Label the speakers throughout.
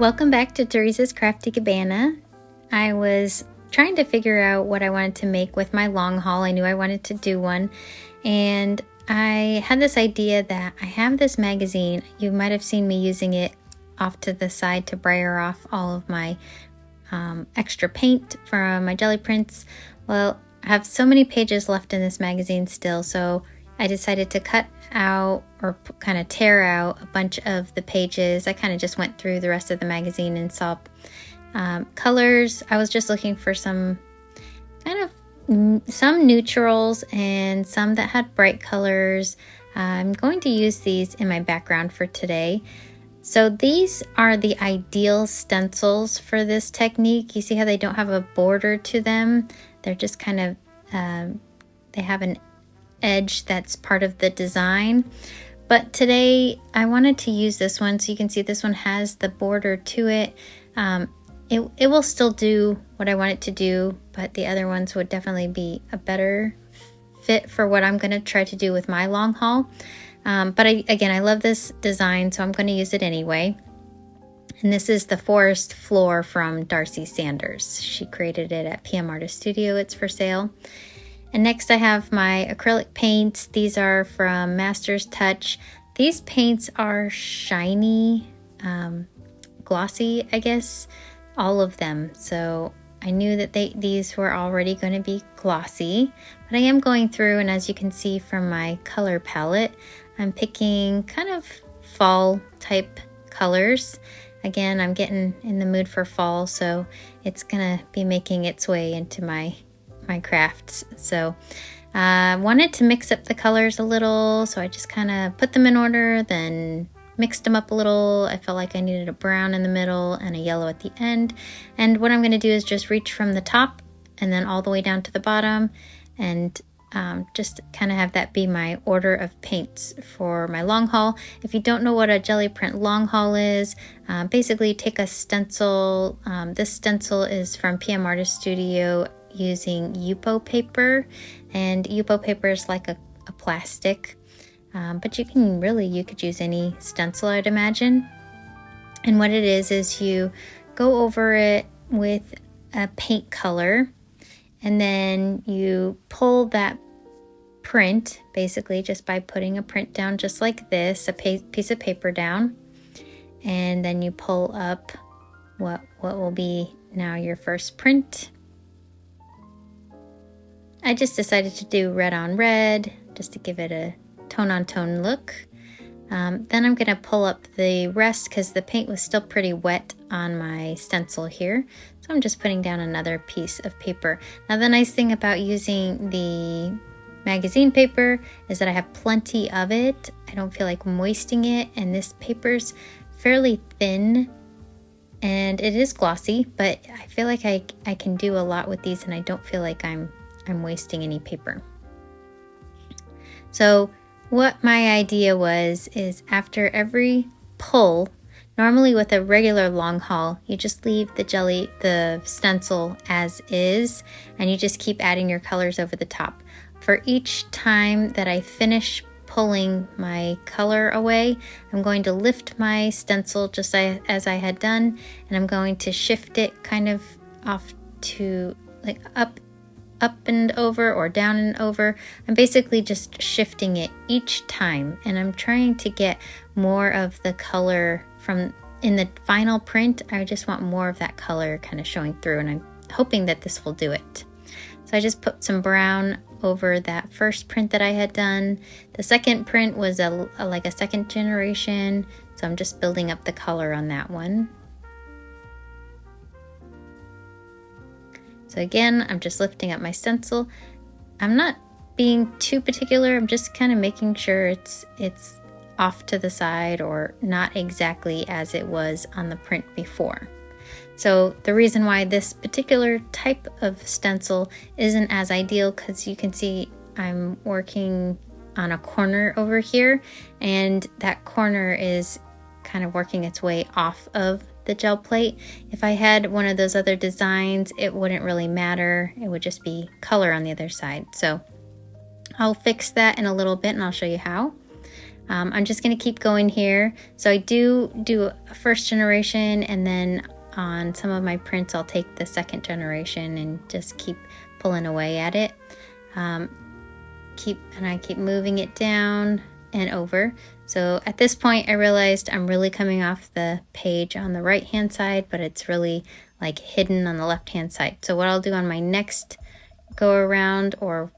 Speaker 1: Welcome back to Teresa's Crafty Cabana. I was trying to figure out what I wanted to make with my long haul. I knew I wanted to do one, and I had this idea that I have this magazine. You might have seen me using it off to the side to brayer off all of my extra paint from my jelly prints. Well, I have so many pages left in this magazine still, so I decided to cut out or kind of tear out a bunch of the pages. I kind of just went through the rest of the magazine and saw colors. I was just looking for some neutrals and some that had bright colors. I'm going to use these in my background for today. So these are the ideal stencils for this technique. You see how they don't have a border to them? They're just kind of, they have an edge that's part of the design. But today I wanted to use this one, so you can see this one has the border to it. It will still do what I want it to do, but the other ones would definitely be a better fit for what I'm going to try to do with my long haul. But again, I love this design, so I'm going to use it anyway. And this is the Forest Floor from Darcy Sanders. She created it at PM Artist Studio. It's for sale. And next I have my acrylic paints. These are from Master's Touch. These paints are shiny, glossy, I guess, all of them. So I knew that these were already going to be glossy, but I am going through, and as you can see from my color palette, I'm picking kind of fall type colors. Again, I'm getting in the mood for fall, so it's gonna be making its way into my crafts. So I wanted to mix up the colors a little, so I just kind of put them in order, then mixed them up a little. I felt like I needed a brown in the middle and a yellow at the end. And what I'm going to do is just reach from the top and then all the way down to the bottom, and just kind of have that be my order of paints for my long haul. If you don't know what a jelly print long haul is, basically take a stencil. This stencil is from PM Artist Studio using Yupo paper, and Yupo paper is like a plastic, but you could use any stencil, I'd imagine. And what it is you go over it with a paint color, and then you pull that print basically just by putting a print down just like this, a piece of paper down, and then you pull up what will be now your first print. I just decided to do red on red just to give it a tone on tone look. Then I'm going to pull up the rest because the paint was still pretty wet on my stencil here. So I'm just putting down another piece of paper. Now the nice thing about using the magazine paper is that I have plenty of it. I don't feel like I'm wasting it, and this paper's fairly thin and it is glossy, but I feel like I can do a lot with these, and I don't feel like I'm wasting any paper. So what my idea is after every pull, normally with a regular long haul, you just leave the stencil as is, and you just keep adding your colors over the top. For each time that I finish pulling my color away, I'm going to lift my stencil just as I had done, and I'm going to shift it kind of off to like up and over or down and over. I'm basically just shifting it each time, and I'm trying to get more of the color from in the final print. I just want more of that color kind of showing through, and I'm hoping that this will do it. So I just put some brown over that first print that I had done. The second print was like a second generation, so I'm just building up the color on that one. So again, I'm just lifting up my stencil. I'm not being too particular. I'm just kind of making sure it's off to the side or not exactly as it was on the print before. So the reason why this particular type of stencil isn't as ideal, because you can see I'm working on a corner over here, and that corner is kind of working its way off of the gel plate. If I had one of those other designs, it wouldn't really matter. It would just be color on the other side. So I'll fix that in a little bit, and I'll show you how. I'm just going to keep going here. So I do a first generation, and then on some of my prints I'll take the second generation and just keep pulling away at it. I keep moving it down and over. So at this point I realized I'm really coming off the page on the right hand side, but it's really like hidden on the left hand side. So what I'll do on my next go around, or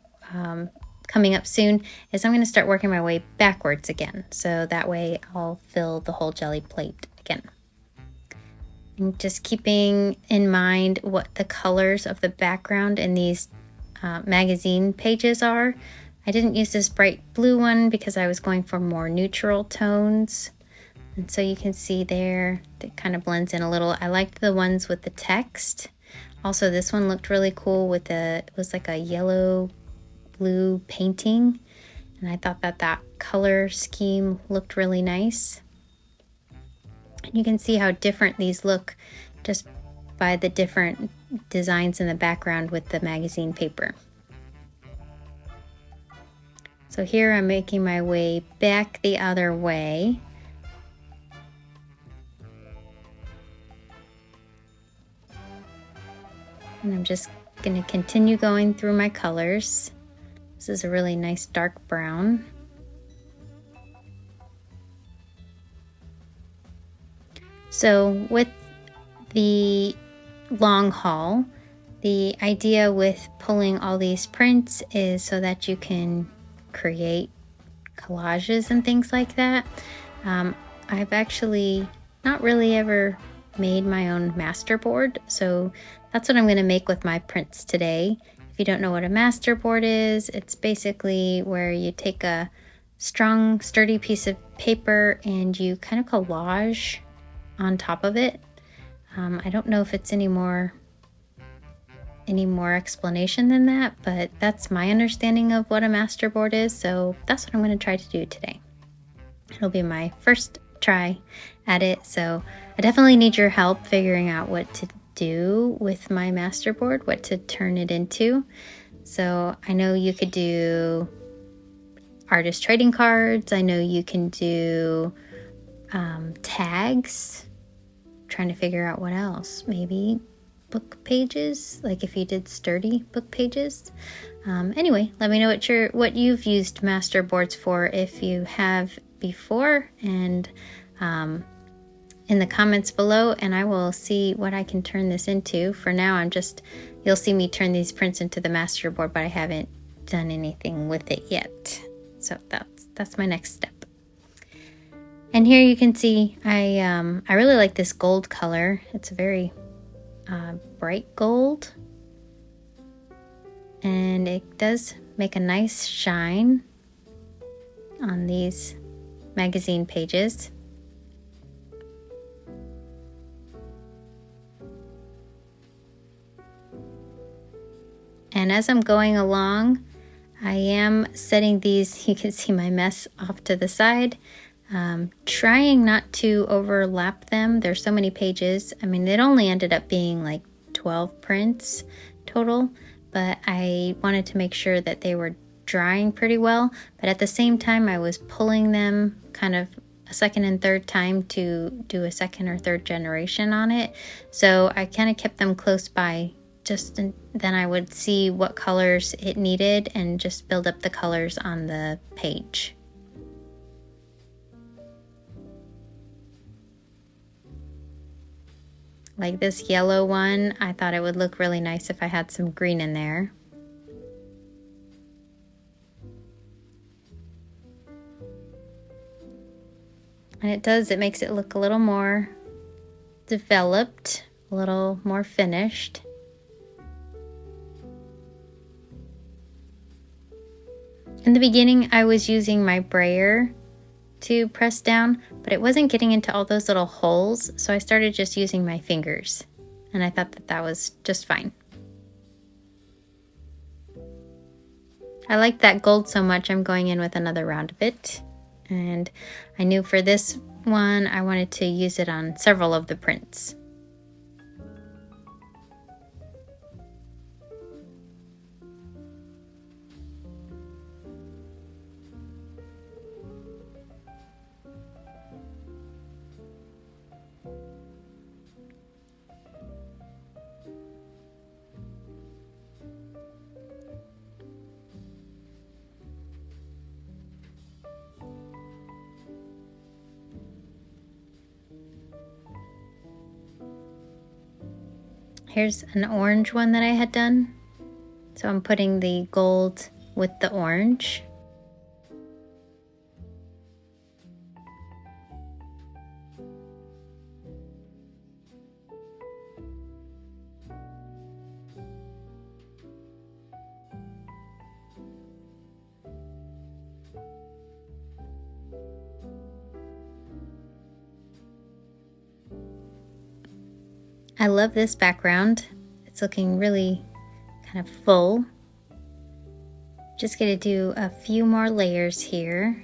Speaker 1: coming up soon, is I'm going to start working my way backwards again, so that way I'll fill the whole jelly plate again. And just keeping in mind what the colors of the background in these magazine pages are. I didn't use this bright blue one because I was going for more neutral tones, and so you can see there that kind of blends in a little. I liked the ones with the text. Also, this one looked really cool with it was like a yellow blue painting, and I thought that color scheme looked really nice. And you can see how different these look just by the different designs in the background with the magazine paper. So here I'm making my way back the other way. And I'm just going to continue going through my colors. This is a really nice dark brown. So with the long haul, the idea with pulling all these prints is so that you can create collages and things like that. I've actually not really ever made my own masterboard, so that's what I'm going to make with my prints today. If you don't know what a masterboard is, it's basically where you take a strong, sturdy piece of paper and you kind of collage on top of it. I don't know if it's any more explanation than that, but that's my understanding of what a masterboard is, so that's what I'm going to try to do today. It'll be my first try at it, so I definitely need your help figuring out what to do with my masterboard, what to turn it into. So I know you could do artist trading cards. I know you can do tags. I'm trying to figure out what else. Maybe book pages, like if you did sturdy book pages. Anyway, let me know what you've used masterboards for, if you have before, and in the comments below, and I will see what I can turn this into. For now, you'll see me turn these prints into the masterboard, but I haven't done anything with it yet. So that's my next step. And here you can see I really like this gold color. It's a very bright gold, and it does make a nice shine on these magazine pages. And as I'm going along, I am setting these, you can see my mess off to the side, trying not to overlap them. There's so many pages. I mean, it only ended up being like 12 prints total, but I wanted to make sure that they were drying pretty well. But at the same time, I was pulling them kind of a second and third time to do a second or third generation on it. So I kind of kept them close by, then I would see what colors it needed and just build up the colors on the page. Like this yellow one, I thought it would look really nice if I had some green in there. And it makes it look a little more developed, a little more finished. In the beginning, I was using my brayer to press down, but it wasn't getting into all those little holes, so I started just using my fingers, and I thought that was just fine. I like that gold so much, I'm going in with another round of it, and I knew for this one I wanted to use it on several of the prints. Here's an orange one that I had done. So I'm putting the gold with the orange. I love this background. It's looking really kind of full. Just gonna do a few more layers here.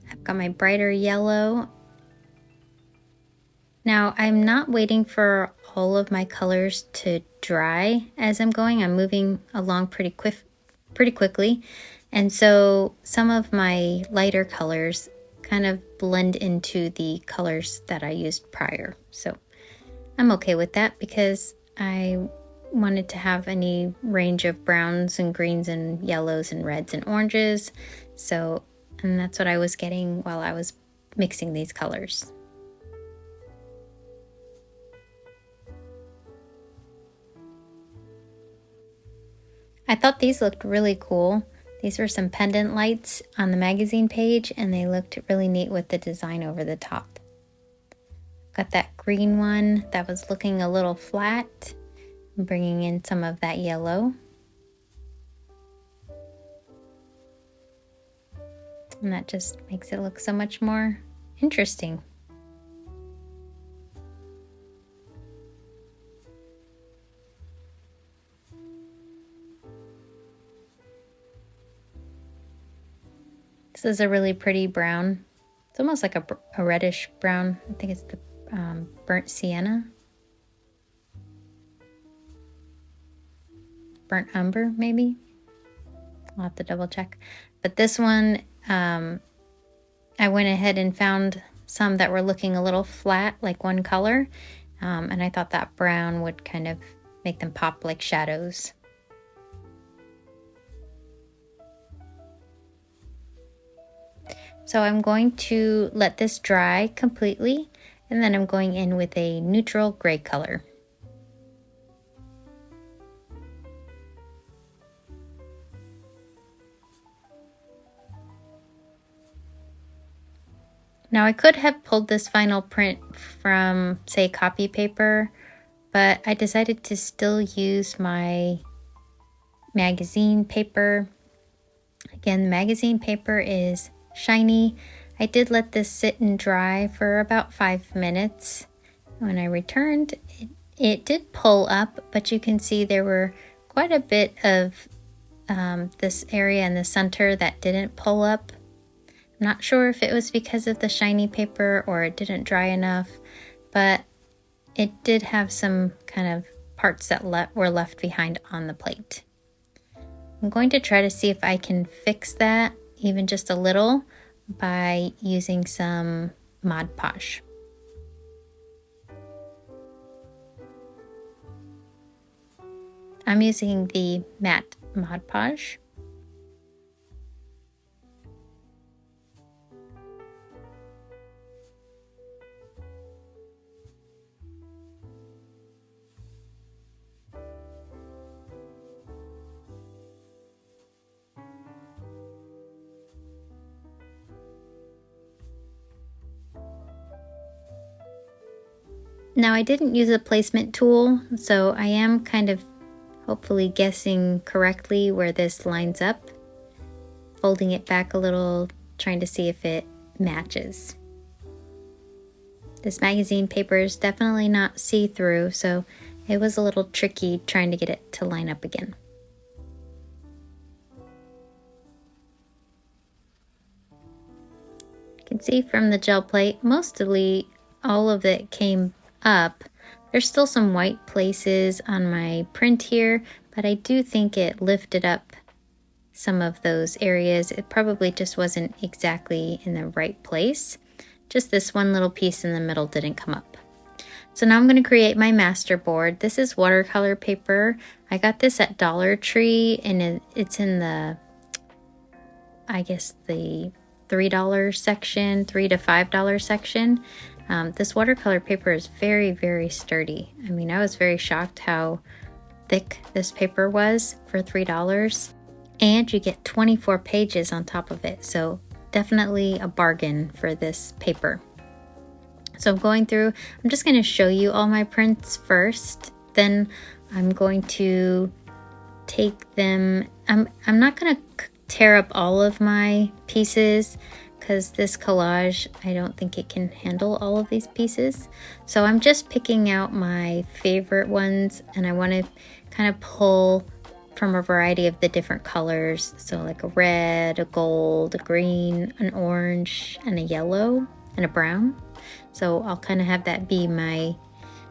Speaker 1: I've got my brighter yellow. Now I'm not waiting for all of my colors to dry as I'm going. I'm moving along pretty quickly. And so some of my lighter colors kind of blend into the colors that I used prior. So I'm okay with that because I wanted to have any range of browns and greens and yellows and reds and oranges. So, and that's what I was getting while I was mixing these colors. I thought these looked really cool. These were some pendant lights on the magazine page and they looked really neat with the design over the top. Got that green one that was looking a little flat. I'm bringing in some of that yellow. And that just makes it look so much more interesting. This is a really pretty brown. It's almost like a reddish brown. I think it's the burnt sienna. Burnt umber, maybe. I'll have to double check. But this one, I went ahead and found some that were looking a little flat, like one color. And I thought that brown would kind of make them pop like shadows. So I'm going to let this dry completely, and then I'm going in with a neutral gray color. Now I could have pulled this final print from, say, copy paper, but I decided to still use my magazine paper. Again, the magazine paper is shiny. I did let this sit and dry for about 5 minutes. When I returned, it did pull up, but you can see there were quite a bit of this area in the center that didn't pull up. I'm not sure if it was because of the shiny paper or it didn't dry enough, but it did have some kind of parts that were left behind on the plate. I'm going to try to see if I can fix that even just a little by using some Mod Podge. I'm using the matte Mod Podge. Now I didn't use a placement tool, so I am kind of hopefully guessing correctly where this lines up. Folding it back a little, trying to see if it matches. This magazine paper is definitely not see-through, so it was a little tricky trying to get it to line up again. You can see from the gel plate, mostly all of it came up. There's still some white places on my print here, but I do think it lifted up some of those areas. It probably just wasn't exactly in the right place. Just this one little piece in the middle didn't come up. So now I'm going to create my masterboard. This is watercolor paper. I got this at Dollar Tree and it's in the, I guess, the $3 section, $3 to $5 section. This watercolor paper is very, very sturdy. I mean, I was very shocked how thick this paper was for $3. And you get 24 pages on top of it. So definitely a bargain for this paper. So I'm going through, I'm just going to show you all my prints first. Then I'm going to take them, I'm not going to tear up all of my pieces because this collage, I don't think it can handle all of these pieces. So I'm just picking out my favorite ones, and I want to kind of pull from a variety of the different colors. So like a red, a gold, a green, an orange, and a yellow, and a brown. So I'll kind of have that be my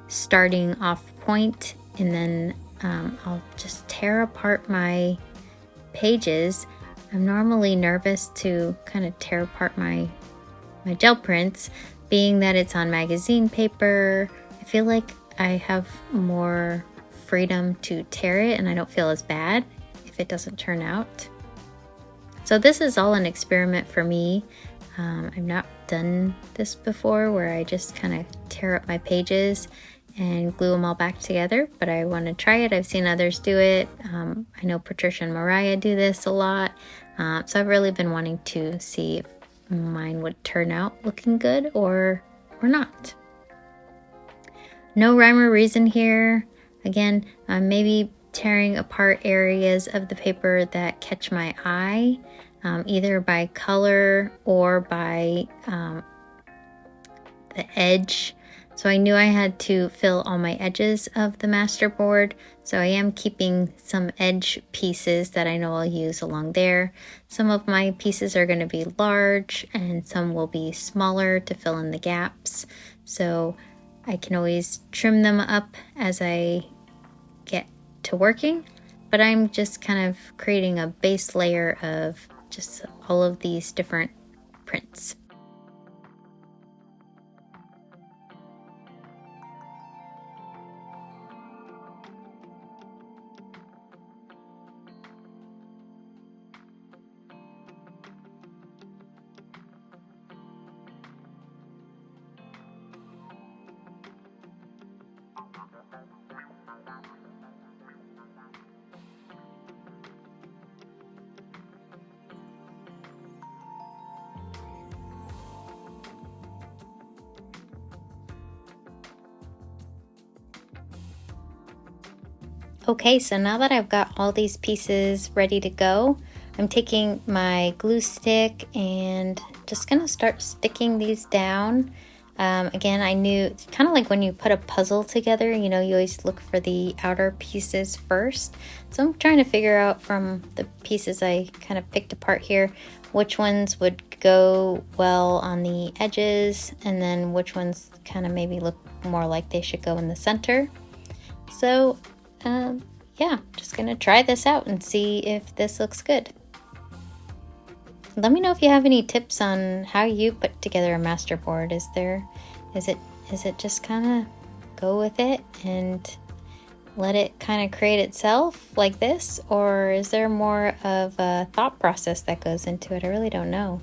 Speaker 1: starting off point, and then I'll just tear apart my pages. I'm normally nervous to kind of tear apart my gel prints, being that it's on magazine paper. I feel like I have more freedom to tear it, and I don't feel as bad if it doesn't turn out. So this is all an experiment for me. I've not done this before where I just kind of tear up my pages and glue them all back together, but I want to try it. I've seen others do it. I know Patricia and Mariah do this a lot. So I've really been wanting to see if mine would turn out looking good or not. No rhyme or reason here. Again, maybe tearing apart areas of the paper that catch my eye, either by color or by the edge. So I knew I had to fill all my edges of the masterboard. So I am keeping some edge pieces that I know I'll use along there. Some of my pieces are going to be large and some will be smaller to fill in the gaps. So I can always trim them up as I get to working. But I'm just kind of creating a base layer of just all of these different prints. Okay, so now that I've got all these pieces ready to go, I'm taking my glue stick and just gonna start sticking these down. Again, I knew it's kind of like when you put a puzzle together, you know, you always look for the outer pieces first. So I'm trying to figure out from the pieces I kind of picked apart here, which ones would go well on the edges and then which ones kind of maybe look more like they should go in the center. So yeah, just gonna try this out and see if this looks good. Let me know if you have any tips on how you put together a masterboard. Is it just kind of go with it and let it kind of create itself like this, or is there more of a thought process that goes into it? I really don't know.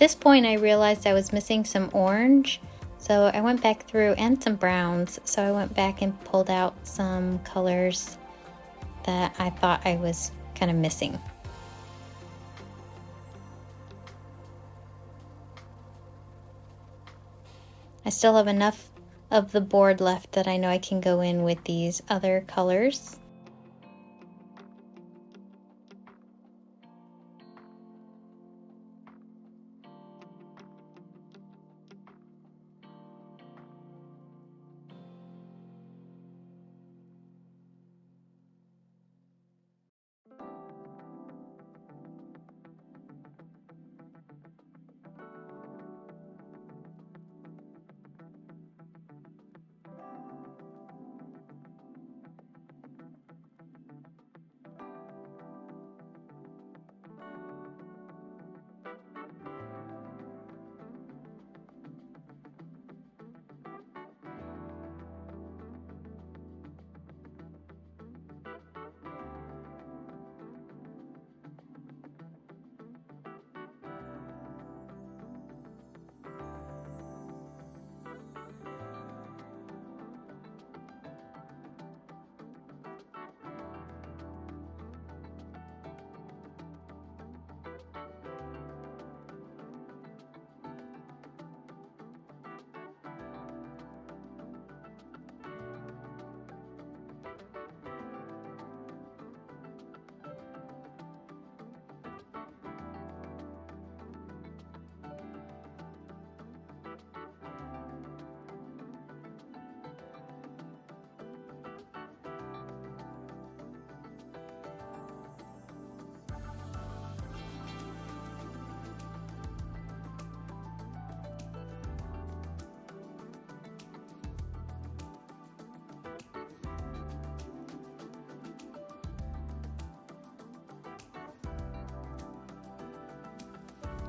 Speaker 1: this point I realized I was missing some orange, so I went back through, and some browns, so I went back and pulled out some colors that I thought I was kind of missing. I still have enough of the board left that I know I can go in with these other colors.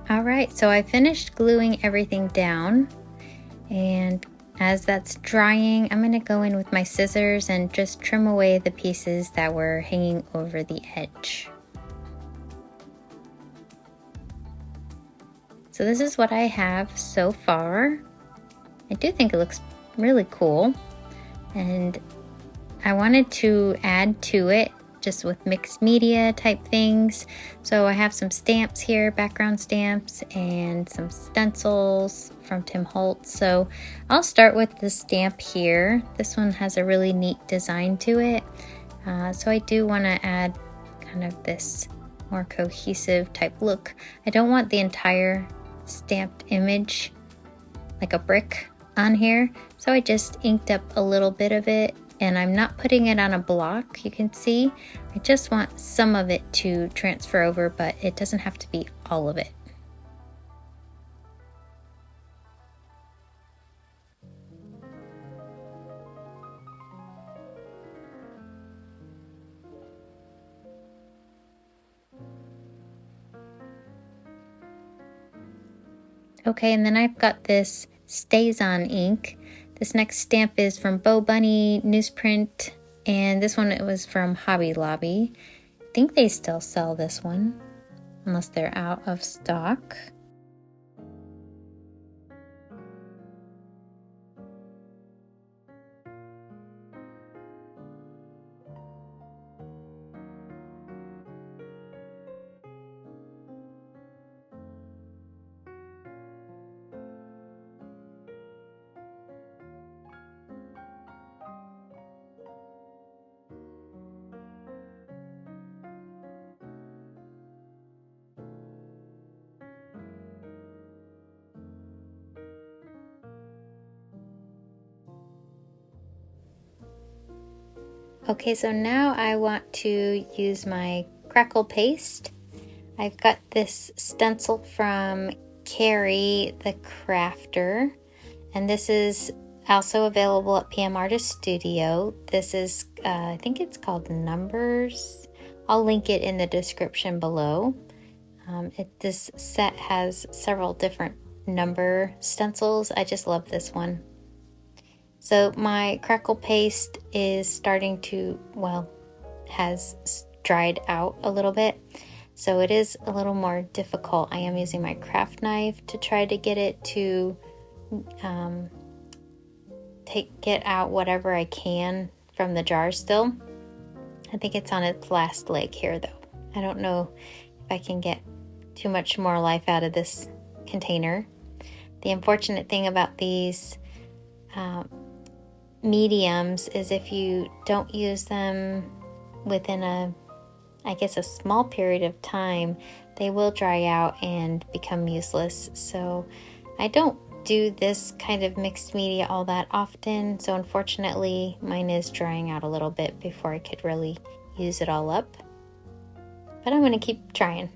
Speaker 1: Alright, so I finished gluing everything down, and as that's drying, I'm going to go in with my scissors and just trim away the pieces that were hanging over the edge. So this is what I have so far. I do think it looks really cool, and I wanted to add to it just with mixed media type things. So I have some stamps here, background stamps, and some stencils from Tim Holtz. So I'll start with the stamp here. This one has a really neat design to it. So I do want to add kind of this more cohesive type look. I don't want the entire stamped image like a brick on here, so I just inked up a little bit of it, and I'm not putting it on a block. You can see I just want some of it to transfer over, but it doesn't have to be all of it. Okay, and then I've got this Stazon ink. This next stamp is from BoBunny, Newsprint, and this one, it was from Hobby Lobby. I think they still sell this one, unless they're out of stock. Okay, so now I want to use my Crackle paste. I've got this stencil from Carrie the Crafter, and this is also available at PM Artist Studio. This is, I think it's called Numbers. I'll link it in the description below. This set has several different number stencils. I just love this one. So my Crackle paste is starting to, well, has dried out a little bit. so it is a little more difficult. I am using my craft knife to try to get it to get out whatever I can from the jar still. I think it's on its last leg here though. I don't know if I can get too much more life out of this container. The unfortunate thing about these mediums is if you don't use them within I guess a small period of time, they will dry out and become useless. So I don't do this kind of mixed media all that often, so unfortunately mine is drying out a little bit before I could really use it all up. But I'm going to keep trying.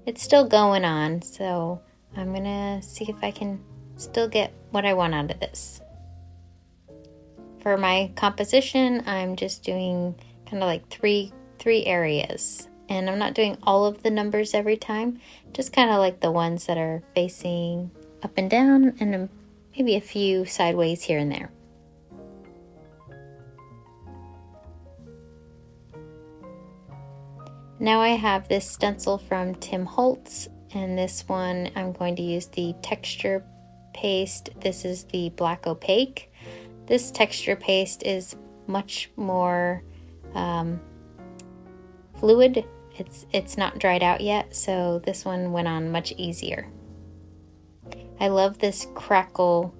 Speaker 1: It's still going on, so I'm going to see if I can still get what I want out of this. For my composition, I'm just doing kind of like three areas. And I'm not doing all of the numbers every time, just kind of like the ones that are facing up and down, and maybe a few sideways here and there. Now I have this stencil from Tim Holtz, and this one I'm going to use the texture paste. This is the black opaque. This texture paste is much more fluid. It's not dried out yet, so this one went on much easier. I love this Crackle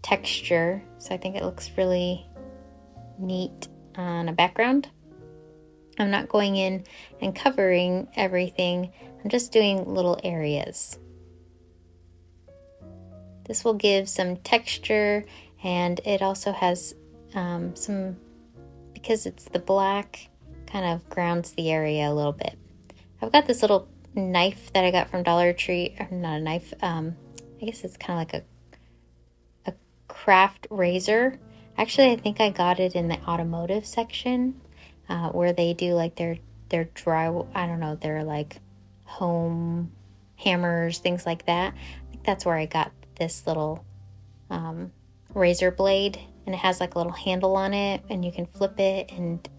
Speaker 1: texture, so I think it looks really neat on a background. I'm not going in and covering everything, I'm just doing little areas. This will give some texture, and it also has some, because it's the black, kind of grounds the area a little bit. I've got this little knife that I got from Dollar Tree, or not a knife, I guess it's kind of like a craft razor. Actually, I think I got it in the automotive section, where they do like their dry, I don't know, they're like home hammers, things like that. I think that's where I got this little razor blade, and it has like a little handle on it, and you can flip it and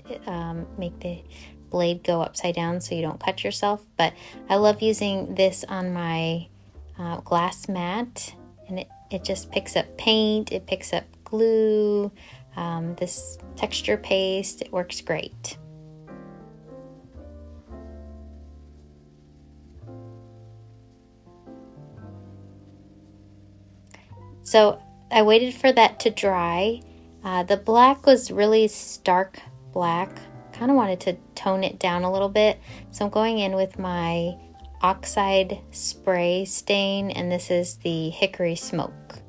Speaker 1: make the blade go upside down so you don't cut yourself. But I love using this on my glass mat, and it just picks up paint, it picks up glue, this texture paste, it works great. So I waited for that to dry. The black was really stark black. Kind of wanted to tone it down a little bit, so I'm going in with my oxide spray stain, and this is the Hickory Smoke.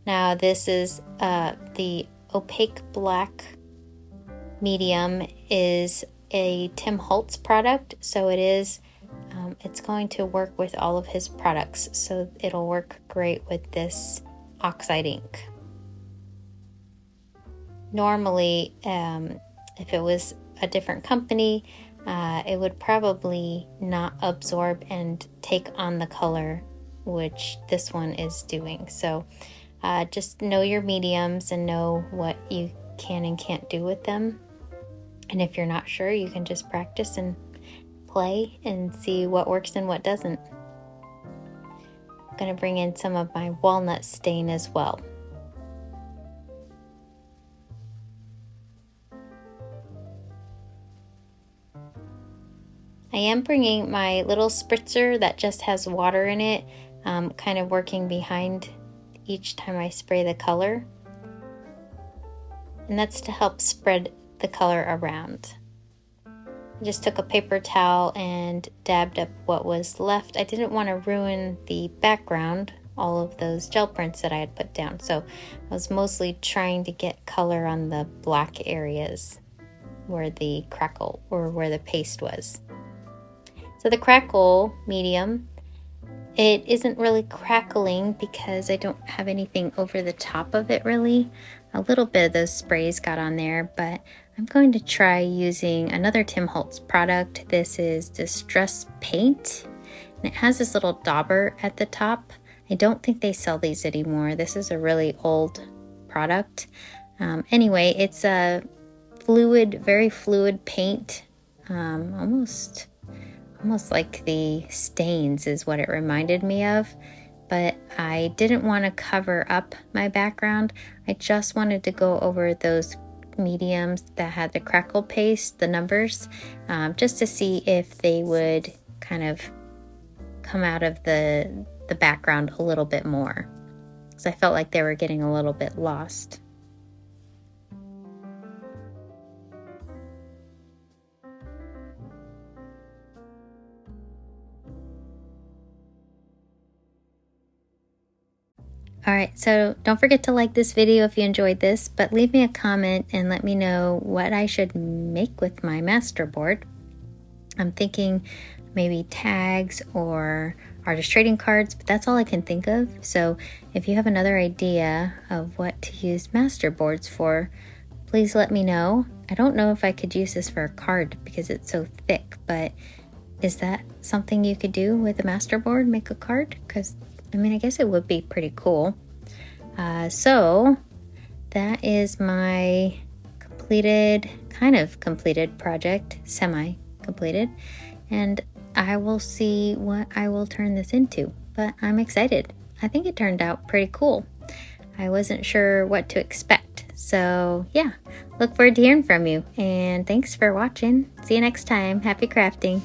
Speaker 1: Now this is the opaque black medium is a Tim Holtz product, so it is it's going to work with all of his products, so it'll work great with this oxide ink. Normally, if it was a different company, it would probably not absorb and take on the color, which this one is doing. So just know your mediums and know what you can and can't do with them. And if you're not sure, you can just practice and play and see what works and what doesn't. I'm going to bring in some of my walnut stain as well. I am bringing my little spritzer that just has water in it, kind of working behind each time I spray the color. And that's to help spread the color around. I just took a paper towel and dabbed up what was left. I didn't want to ruin the background, all of those gel prints that I had put down. So I was mostly trying to get color on the black areas where the crackle, or where the paste was. So the Crackle medium, it isn't really crackling because I don't have anything over the top of it really. A little bit of those sprays got on there, but I'm going to try using another Tim Holtz product. This is Distress Paint, and it has this little dauber at the top. I don't think they sell these anymore. This is a really old product. Anyway, it's a fluid, very fluid paint, almost almost like the stains is what it reminded me of. But I didn't want to cover up my background. I just wanted to go over those mediums that had the Crackle paste, the numbers, just to see if they would kind of come out of the background a little bit more, because I felt like they were getting a little bit lost. Alright, so don't forget to like this video if you enjoyed this, but leave me a comment and let me know what I should make with my masterboard. I'm thinking maybe tags or artist trading cards, but that's all I can think of. So if you have another idea of what to use masterboards for, please let me know. I don't know if I could use this for a card because it's so thick, but is that something you could do with a masterboard, make a card? Because I mean, I guess it would be pretty cool. So that is my kind of completed project, semi-completed, and I will see what I will turn this into, but I'm excited. I think it turned out pretty cool. I wasn't sure what to expect, so yeah, look forward to hearing from you, and thanks for watching. See you next time. Happy crafting.